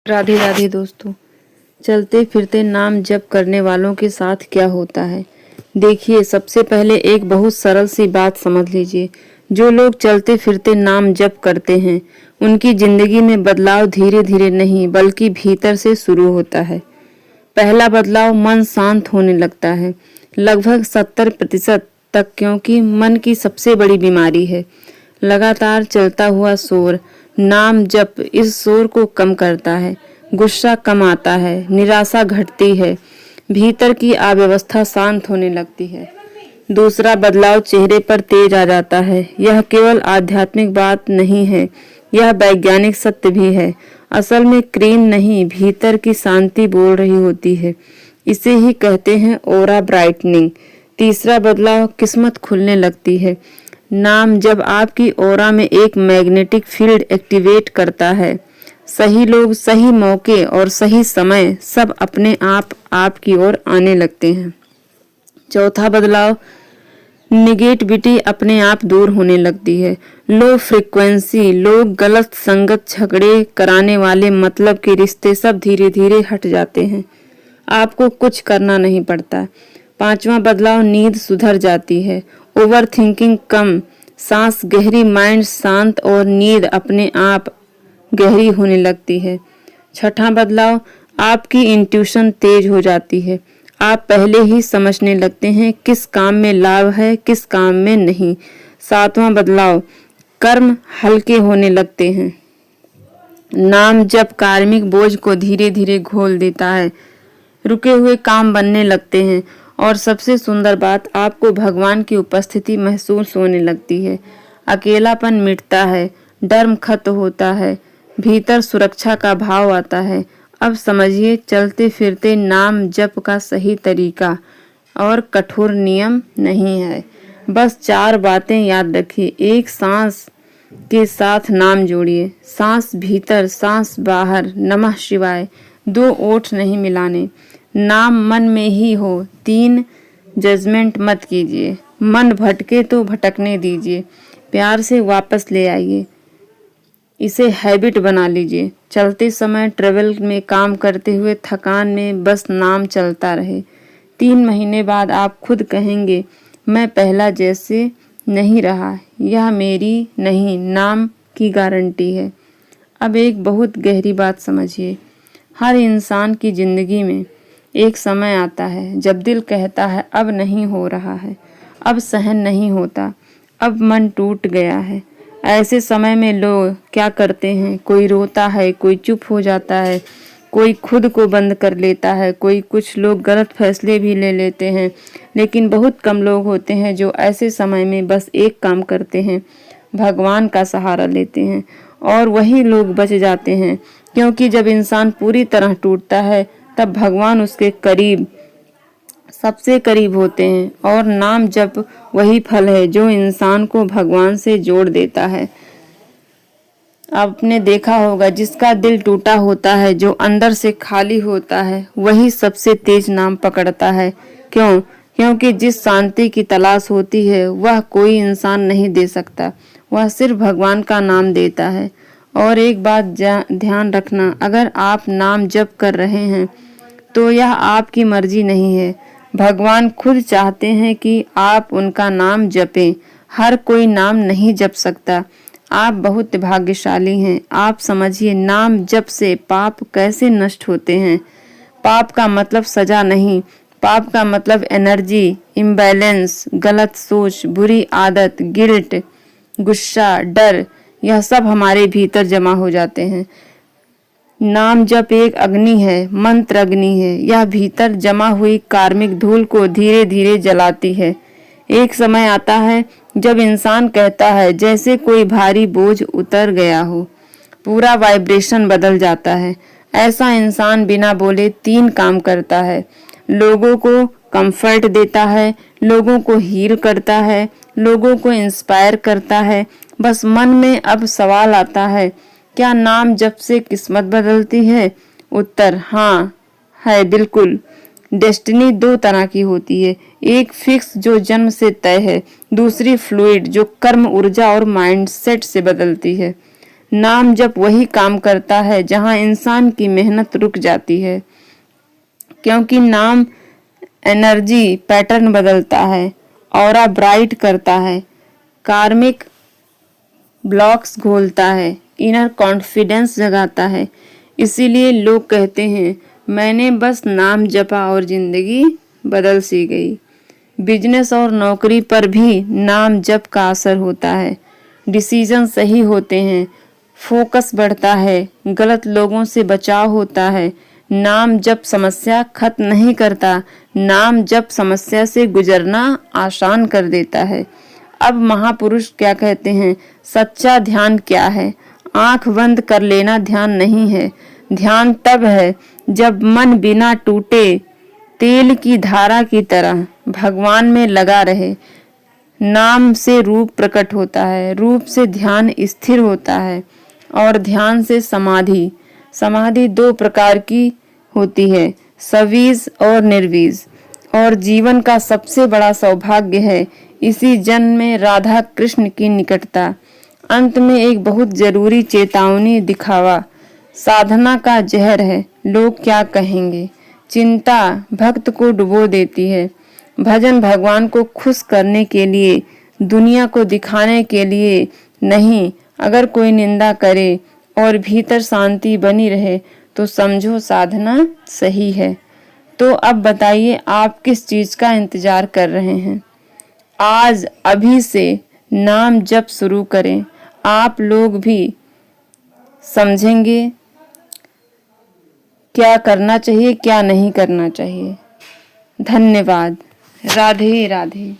राधे राधे दोस्तों। चलते फिरते नाम जप करने वालों के साथ क्या होता है, देखिए। सबसे पहले एक बहुत सरल सी बात समझ लीजिए। जो लोग चलते फिरते नाम जप करते हैं उनकी जिंदगी में बदलाव धीरे धीरे नहीं बल्कि भीतर से शुरू होता है। पहला बदलाव, मन शांत होने लगता है, लगभग 70% तक, क्योंकि मन की सबसे बड़ी बीमारी है लगातार चलता हुआ शोर। नाम जप इस शोर को कम करता है, गुस्सा कम आता है, निराशा घटती है, भीतर की अव्यवस्था शांत होने लगती है। दूसरा बदलाव, चेहरे पर तेज आ जाता है। यह केवल आध्यात्मिक बात नहीं है, यह वैज्ञानिक सत्य भी है। असल में क्रीम नहीं, भीतर की शांति बोल रही होती है। इसे ही कहते हैं ऑरा ब्राइटनिंग। तीसरा बदलाव, किस्मत खुलने लगती है। नाम जब आपकी ऑरा में एक मैग्नेटिक फील्ड एक्टिवेट करता है, सही लोग, सही मौके और सही समय सब अपने आप आपकी ओर आने लगते हैं। चौथा बदलाव, निगेटिविटी अपने आप दूर होने लगती है। लो फ्रीक्वेंसी लोग, गलत संगत, झगड़े कराने वाले, मतलब के रिश्ते सब धीरे धीरे हट जाते हैं। आपको कुछ करना नहीं पड़ता। पांचवा बदलाव, नींद सुधर जाती है। ओवर थिंकिंग कम, सांस गहरी, माइंड शांत और नींद अपने आप गहरी होने लगती है। छठा बदलाव, आपकी इंट्यूशन तेज हो जाती है। आप पहले ही समझने लगते हैं किस काम में लाभ है, किस काम में नहीं। सातवां बदलाव, कर्म हल्के होने लगते हैं। नाम जप कार्मिक बोझ को धीरे धीरे घोल देता है, रुके हुए काम बनने लगते हैं। और सबसे सुंदर बात, आपको भगवान की उपस्थिति महसूस होने लगती है। अकेलापन मिटता है, डर खत्म होता है, भीतर सुरक्षा का भाव आता है। अब समझिए, चलते फिरते नाम जप का सही तरीका और कठोर नियम नहीं है। बस 4 बातें याद रखिए। एक, सांस के साथ नाम जोड़िए, सांस भीतर, सांस बाहर, नमः शिवाय। 2, ओठ नहीं मिलाने, नाम मन में ही हो। 3, जजमेंट मत कीजिए, मन भटके तो भटकने दीजिए, प्यार से वापस ले आइए। इसे हैबिट बना लीजिए। चलते समय, ट्रेवल में, काम करते हुए, थकान में, बस नाम चलता रहे। 3 महीने बाद आप खुद कहेंगे, मैं पहला जैसे नहीं रहा। यह मेरी नहीं, नाम की गारंटी है। अब एक बहुत गहरी बात समझिए। हर इंसान की जिंदगी में एक समय आता है जब दिल कहता है अब नहीं हो रहा है, अब सहन नहीं होता, अब मन टूट गया है। ऐसे समय में लोग क्या करते हैं? कोई रोता है, कोई चुप हो जाता है, कोई खुद को बंद कर लेता है, कुछ लोग गलत फैसले भी ले लेते हैं। लेकिन बहुत कम लोग होते हैं जो ऐसे समय में बस एक काम करते हैं, भगवान का सहारा लेते हैं। और वही लोग बच जाते हैं, क्योंकि जब इंसान पूरी तरह टूटता है तब भगवान उसके करीब, सबसे करीब होते हैं। और नाम जप वही फल है जो इंसान को भगवान से जोड़ देता है। आपने देखा होगा, जिसका दिल टूटा होता है, जो अंदर से खाली होता है, वही सबसे तेज नाम पकड़ता है। क्यों? क्योंकि जिस शांति की तलाश होती है वह कोई इंसान नहीं दे सकता, वह सिर्फ भगवान का नाम देता है। और एक बात ध्यान रखना, अगर आप नाम जप कर रहे हैं तो यह आपकी मर्जी नहीं है, भगवान खुद चाहते हैं कि आप उनका नाम जपें। हर कोई नाम नहीं जप सकता। आप बहुत भाग्यशाली हैं। आप समझिए, नाम जप से पाप कैसे नष्ट होते हैं। पाप का मतलब सजा नहीं, पाप का मतलब एनर्जी इम्बैलेंस, गलत सोच, बुरी आदत, गिल्ट, गुस्सा, डर, यह सब हमारे भीतर जमा हो जाते हैं। नाम जप एक अग्नि है, मंत्र अग्नि है। यह भीतर जमा हुई कार्मिक धूल को धीरे धीरे जलाती है। एक समय आता है जब इंसान कहता है जैसे कोई भारी बोझ उतर गया हो, पूरा वाइब्रेशन बदल जाता है। ऐसा इंसान बिना बोले 3 काम करता है, लोगों को कंफर्ट देता है, लोगों को हील करता है, लोगों को इंस्पायर करता है। बस मन में अब सवाल आता है, क्या नाम जप से किस्मत बदलती है? उत्तर हाँ है, बिल्कुल। डेस्टिनी 2 तरह की होती है, एक फिक्स जो जन्म से तय है, दूसरी फ्लूइड जो कर्म, ऊर्जा और माइंडसेट से बदलती है। नाम जप वही काम करता है जहां इंसान की मेहनत रुक जाती है, क्योंकि नाम एनर्जी पैटर्न बदलता है, ऑरा ब्राइट करता है, कार्मिक ब्लॉक्स घोलता है, इनर कॉन्फिडेंस जगाता है। इसीलिए लोग कहते हैं मैंने बस नाम जपा और जिंदगी बदल सी गई। बिजनेस और नौकरी पर भी नाम जप का असर होता है। डिसीजन सही होते हैं, फोकस बढ़ता है, गलत लोगों से बचाव होता है। नाम जप समस्या खत्म नहीं करता, नाम जप समस्या से गुजरना आसान कर देता है। अब महापुरुष क्या कहते हैं, सच्चा ध्यान क्या है? आंख बंद कर लेना ध्यान नहीं है। ध्यान तब है जब मन बिना टूटे तेल की धारा की तरह भगवान में लगा रहे। नाम से रूप प्रकट होता है, रूप से ध्यान स्थिर होता है और ध्यान से समाधि। समाधि दो प्रकार की होती है, सवीज और निर्वीज। और जीवन का सबसे बड़ा सौभाग्य है इसी जन्म में राधा कृष्ण की निकटता। अंत में एक बहुत जरूरी चेतावनी दिखावा, साधना का जहर है, लोग क्या कहेंगे। चिंता भक्त को डुबो देती है। भजन भगवान को खुश करने के लिए, दुनिया को दिखाने के लिए नहीं। अगर कोई निंदा करे और भीतर शांति बनी रहे तो समझो साधना सही है। तो अब बताइए आप किस चीज का इंतजार कर रहे हैं? आज अभी से नाम जप शुरू करें। आप लोग भी समझेंगे क्या करना चाहिए, क्या नहीं करना चाहिए। धन्यवाद। राधे राधे।